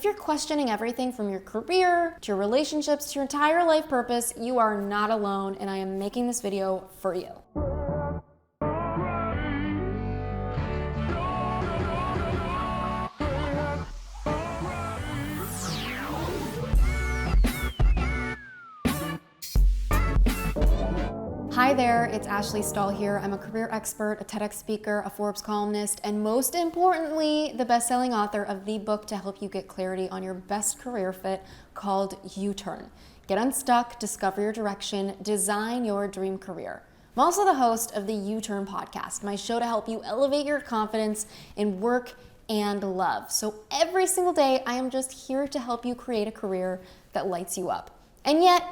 if you're questioning everything from your career to your relationships to your entire life purpose, you are not alone, and I am making this video for you. Hi there, it's AshleyStahl here. I'm a career expert, a TEDx speaker, a Forbes columnist, and most importantly, the best-selling author of the book to help you get clarity on your best career fit called U-Turn. Get unstuck, discover your direction, design your dream career. I'm also the host of the U-Turn podcast, my show to help you elevate your confidence in work and love. So every single day, I am just here to help you create a career that lights you up. And yet,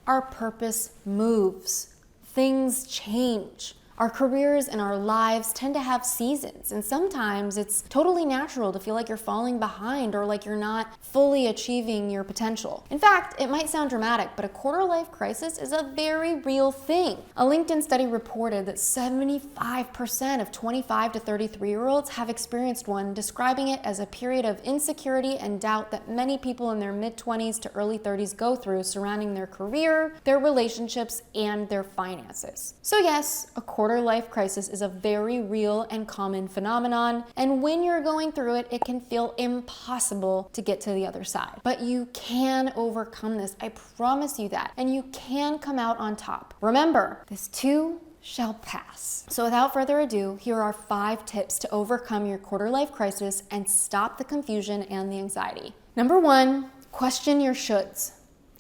our purpose moves. Things change. Our careers and our lives tend to have seasons, and sometimes it's totally natural to feel like you're falling behind or like you're not fully achieving your potential. In fact, it might sound dramatic, but a quarter-life crisis is a very real thing. A LinkedIn study reported that 75% of 25 to 33-year-olds have experienced one, describing it as a period of insecurity and doubt that many people in their mid-20s to early 30s go through surrounding their career, their relationships, and their finances. So yes, a quarter-life crisis is a very real and common phenomenon, and when you're going through it, it can feel impossible to get to the other side. But you can overcome this, I promise you that, and you can come out on top. Remember, this too shall pass. So without further ado, here are 5 tips to overcome your quarter-life crisis and stop the confusion and the anxiety. Number 1, question your shoulds.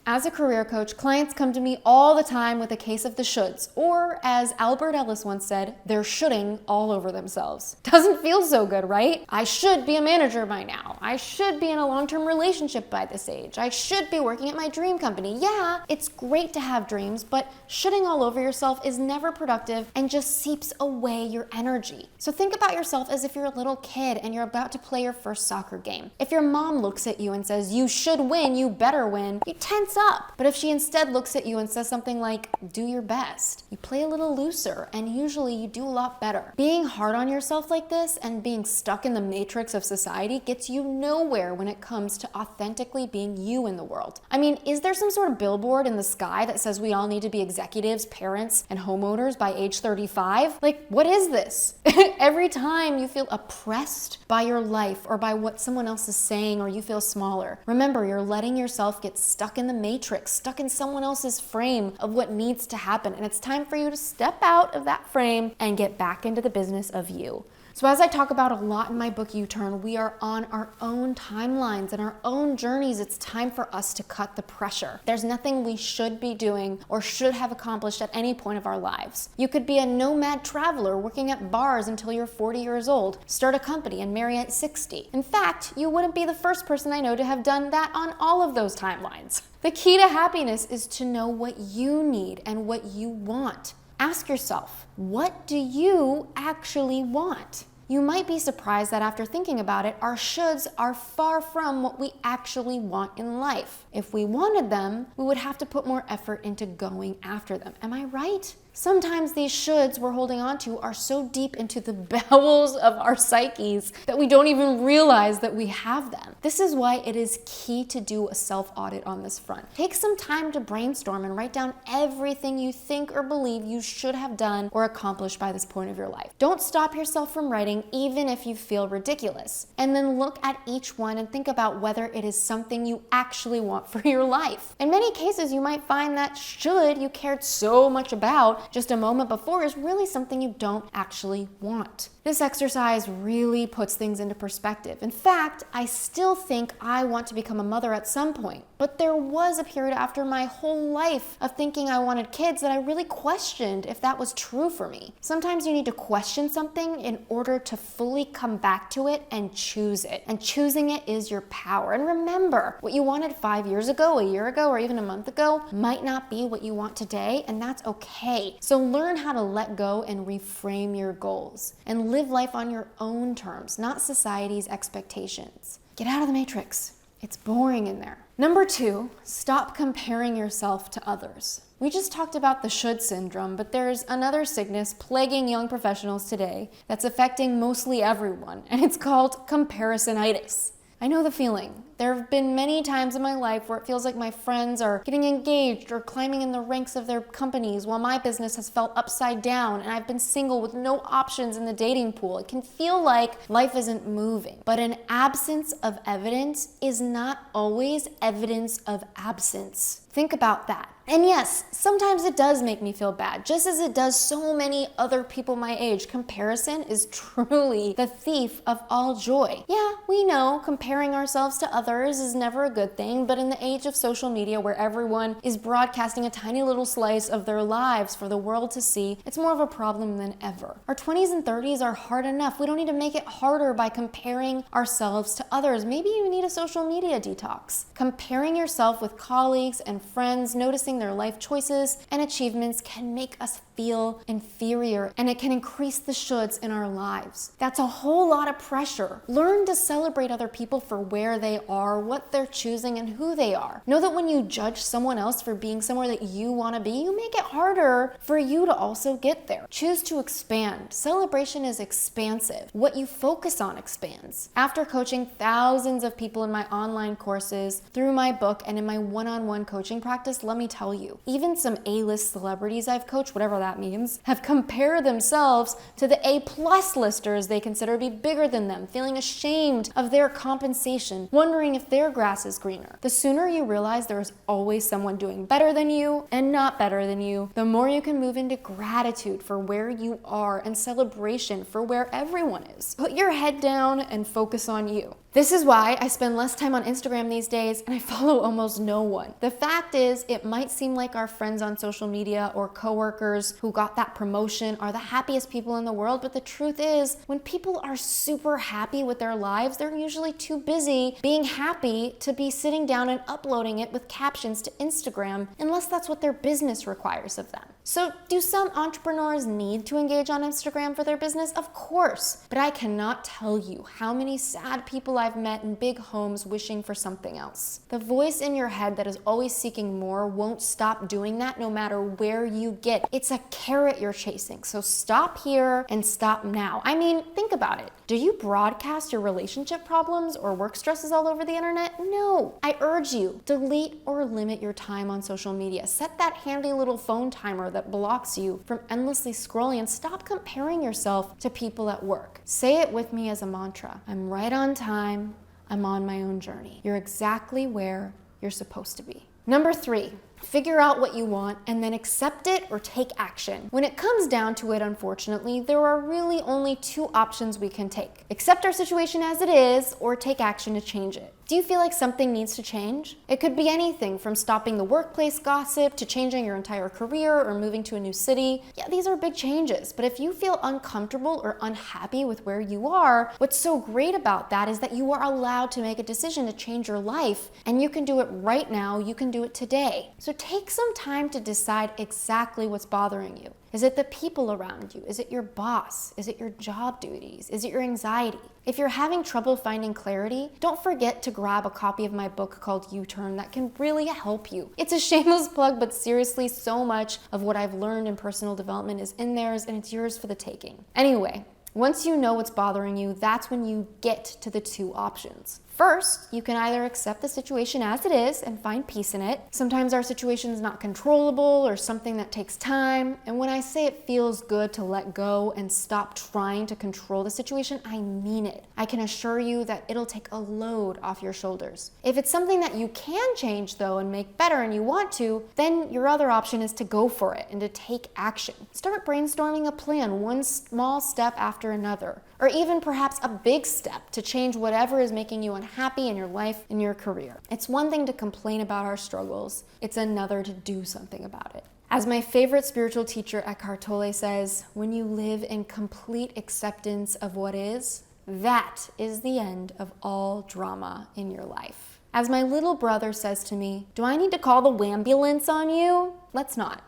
As a career coach, clients come to me all the time with a case of the shoulds, or as Albert Ellis once said, they're shoulding all over themselves. Doesn't feel so good, right? I should be a manager by now. I should be in a long-term relationship by this age. I should be working at my dream company. Yeah, it's great to have dreams, but shoulding all over yourself is never productive and just seeps away your energy. So think about yourself as if you're a little kid and you're about to play your first soccer game. If your mom looks at you and says, you should win, you better win, you tense up. But if she instead looks at you and says something like, do your best, you play a little looser and usually you do a lot better. Being hard on yourself like this and being stuck in the matrix of society gets you nowhere when it comes to authentically being you in the world. I mean, is there some sort of billboard in the sky that says we all need to be executives, parents, and homeowners by age 35? Like, what is this? Every time you feel oppressed by your life or by what someone else is saying or you feel smaller, remember, you're letting yourself get stuck in the matrix, stuck in someone else's frame of what needs to happen. And it's time for you to step out of that frame and get back into the business of you. So as I talk about a lot in my book, U-Turn, we are on our own timelines and our own journeys. It's time for us to cut the pressure. There's nothing we should be doing or should have accomplished at any point of our lives. You could be a nomad traveler working at bars until you're 40 years old, start a company and marry at 60. In fact, you wouldn't be the first person I know to have done that on all of those timelines. The key to happiness is to know what you need and what you want. Ask yourself, what do you actually want? You might be surprised that after thinking about it, our shoulds are far from what we actually want in life. If we wanted them, we would have to put more effort into going after them. Am I right? Sometimes these shoulds we're holding on to are so deep into the bowels of our psyches that we don't even realize that we have them. This is why it is key to do a self-audit on this front. Take some time to brainstorm and write down everything you think or believe you should have done or accomplished by this point of your life. Don't stop yourself from writing even if you feel ridiculous. And then look at each one and think about whether it is something you actually want for your life. In many cases, you might find that should you cared so much about just a moment before is really something you don't actually want. This exercise really puts things into perspective. In fact, I still think I want to become a mother at some point, but there was a period after my whole life of thinking I wanted kids that I really questioned if that was true for me. Sometimes you need to question something in order to fully come back to it and choose it. And choosing it is your power. And remember, what you wanted 5 years ago, a year ago, or even a month ago might not be what you want today, and that's okay. So learn how to let go and reframe your goals and live life on your own terms, not society's expectations. Get out of the matrix. It's boring in there. Number 2, stop comparing yourself to others. We just talked about the should syndrome, but there's another sickness plaguing young professionals today that's affecting mostly everyone, and it's called comparisonitis. I know the feeling. There have been many times in my life where it feels like my friends are getting engaged or climbing in the ranks of their companies while my business has felt upside down and I've been single with no options in the dating pool. It can feel like life isn't moving, but an absence of evidence is not always evidence of absence. Think about that. And yes, sometimes it does make me feel bad, just as it does so many other people my age. Comparison is truly the thief of all joy. Yeah, we know comparing ourselves to others is never a good thing, but in the age of social media where everyone is broadcasting a tiny little slice of their lives for the world to see, it's more of a problem than ever. Our 20s and 30s are hard enough. We don't need to make it harder by comparing ourselves to others. Maybe you need a social media detox. Comparing yourself with colleagues and friends, noticing their life choices and achievements can make us feel inferior, and it can increase the shoulds in our lives. That's a whole lot of pressure. Learn to celebrate other people for where they are, what they're choosing, and who they are. Know that when you judge someone else for being somewhere that you want to be, you make it harder for you to also get there. Choose to expand. Celebration is expansive. What you focus on expands. After coaching thousands of people in my online courses, through my book, and in my one-on-one coaching practice, let me tell you, even some A-list celebrities I've coached, whatever that means, have compared themselves to the A-plus listers they consider to be bigger than them, feeling ashamed of their compensation, wondering if their grass is greener. The sooner you realize there is always someone doing better than you and not better than you, the more you can move into gratitude for where you are and celebration for where everyone is. Put your head down and focus on you. This is why I spend less time on Instagram these days and I follow almost no one. The fact is, it might seem like our friends on social media or coworkers who got that promotion are the happiest people in the world, but the truth is, when people are super happy with their lives, they're usually too busy being happy to be sitting down and uploading it with captions to Instagram, unless that's what their business requires of them. So do some entrepreneurs need to engage on Instagram for their business? Of course, but I cannot tell you how many sad people I've met in big homes wishing for something else. The voice in your head that is always seeking more won't stop doing that no matter where you get. It's a carrot you're chasing, so stop here and stop now. I mean, think about it. Do you broadcast your relationship problems or work stresses all over the internet? No. I urge you, delete or limit your time on social media. Set that handy little phone timer that blocks you from endlessly scrolling and stop comparing yourself to people at work. Say it with me as a mantra. I'm right on time. I'm on my own journey. You're exactly where you're supposed to be. Number 3. Figure out what you want and then accept it or take action. When it comes down to it, unfortunately, there are really only 2 options we can take. Accept our situation as it is or take action to change it. Do you feel like something needs to change? It could be anything from stopping the workplace gossip to changing your entire career or moving to a new city. Yeah, these are big changes, but if you feel uncomfortable or unhappy with where you are, what's so great about that is that you are allowed to make a decision to change your life, and you can do it right now, you can do it today. So take some time to decide exactly what's bothering you. Is it the people around you? Is it your boss? Is it your job duties? Is it your anxiety? If you're having trouble finding clarity, don't forget to grab a copy of my book called U-Turn that can really help you. It's a shameless plug, but seriously, so much of what I've learned in personal development is in theirs, and it's yours for the taking. Anyway, once you know what's bothering you, that's when you get to the 2 options. First, you can either accept the situation as it is and find peace in it. Sometimes our situation is not controllable or something that takes time. And when I say it feels good to let go and stop trying to control the situation, I mean it. I can assure you that it'll take a load off your shoulders. If it's something that you can change though and make better and you want to, then your other option is to go for it and to take action. Start brainstorming a plan, one small step after another, or even perhaps a big step to change whatever is making you unhappy in your life and your career. It's one thing to complain about our struggles, it's another to do something about it. As my favorite spiritual teacher Eckhart Tolle says, when you live in complete acceptance of what is, that is the end of all drama in your life. As my little brother says to me, do I need to call the wambulance on you? Let's not.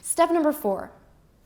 Step number 4.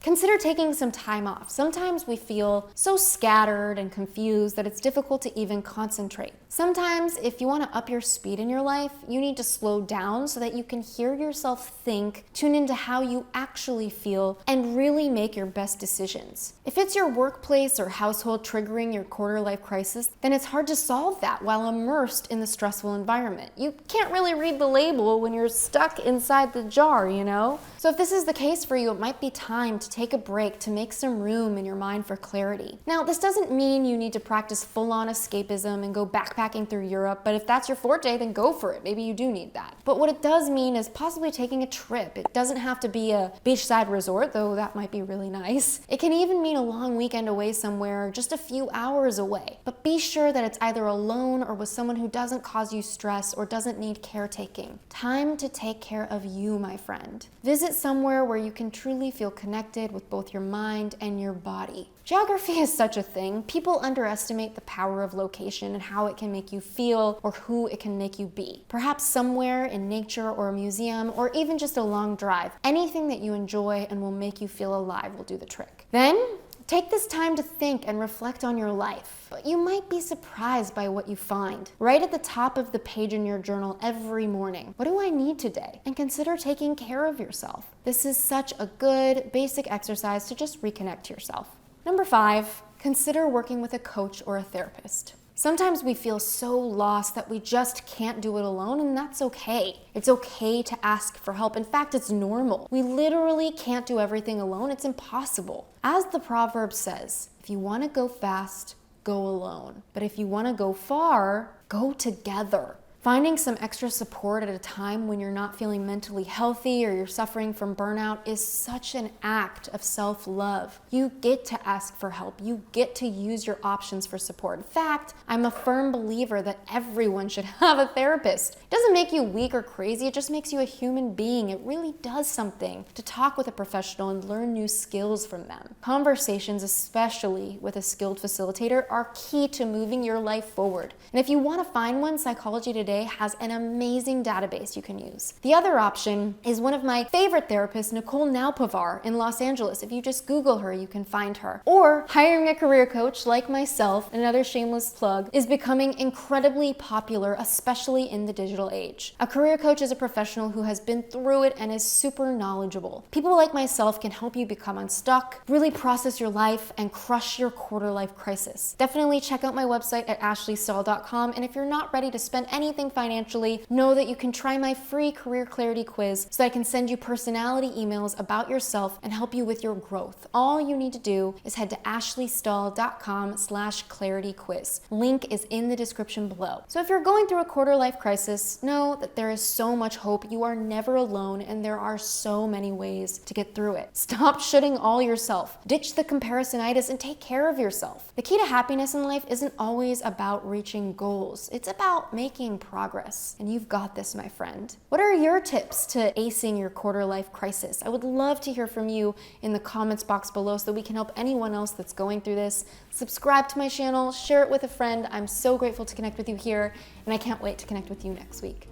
Consider taking some time off. Sometimes we feel so scattered and confused that it's difficult to even concentrate. Sometimes, if you want to up your speed in your life, you need to slow down so that you can hear yourself think, tune into how you actually feel, and really make your best decisions. If it's your workplace or household triggering your quarter-life crisis, then it's hard to solve that while immersed in the stressful environment. You can't really read the label when you're stuck inside the jar, you know? So if this is the case for you, it might be time to take a break to make some room in your mind for clarity. Now, this doesn't mean you need to practice full-on escapism and go backpacking through Europe, but if that's your forte, then go for it. Maybe you do need that. But what it does mean is possibly taking a trip. It doesn't have to be a beachside resort, though that might be really nice. It can even mean a long weekend away somewhere, just a few hours away. But be sure that it's either alone or with someone who doesn't cause you stress or doesn't need caretaking. Time to take care of you, my friend. Visit somewhere where you can truly feel connected with both your mind and your body. Geography is such a thing. People underestimate the power of location and how it can make you feel or who it can make you be. Perhaps somewhere in nature or a museum or even just a long drive. Anything that you enjoy and will make you feel alive will do the trick. Then, take this time to think and reflect on your life. But you might be surprised by what you find. Write at the top of the page in your journal every morning, what do I need today? And consider taking care of yourself. This is such a good, basic exercise to just reconnect to yourself. Number 5, consider working with a coach or a therapist. Sometimes we feel so lost that we just can't do it alone, and that's okay. It's okay to ask for help. In fact, it's normal. We literally can't do everything alone. It's impossible. As the proverb says, if you want to go fast, go alone. But if you want to go far, go together. Finding some extra support at a time when you're not feeling mentally healthy or you're suffering from burnout is such an act of self-love. You get to ask for help. You get to use your options for support. In fact, I'm a firm believer that everyone should have a therapist. It doesn't make you weak or crazy, it just makes you a human being. It really does something to talk with a professional and learn new skills from them. Conversations, especially with a skilled facilitator, are key to moving your life forward. And if you want to find one, Psychology Today has an amazing database you can use. The other option is one of my favorite therapists, Nicole Naupavar in Los Angeles. If you just Google her, you can find her. Or hiring a career coach like myself, another shameless plug, is becoming incredibly popular, especially in the digital age. A career coach is a professional who has been through it and is super knowledgeable. People like myself can help you become unstuck, really process your life, and crush your quarter-life crisis. Definitely check out my website at AshleyStahl.com, and if you're not ready to spend anything financially, know that you can try my free career clarity quiz so I can send you personality emails about yourself and help you with your growth. All you need to do is head to AshleyStahl.com/clarityquiz. Link is in the description below. So if you're going through a quarter life crisis, know that there is so much hope. You are never alone and there are so many ways to get through it. Stop shitting all yourself. Ditch the comparisonitis and take care of yourself. The key to happiness in life isn't always about reaching goals. It's about making progress. And you've got this, my friend. What are your tips to acing your quarter life crisis? I would love to hear from you in the comments box below so that we can help anyone else that's going through this. Subscribe to my channel, share it with a friend. I'm so grateful to connect with you here, and I can't wait to connect with you next week.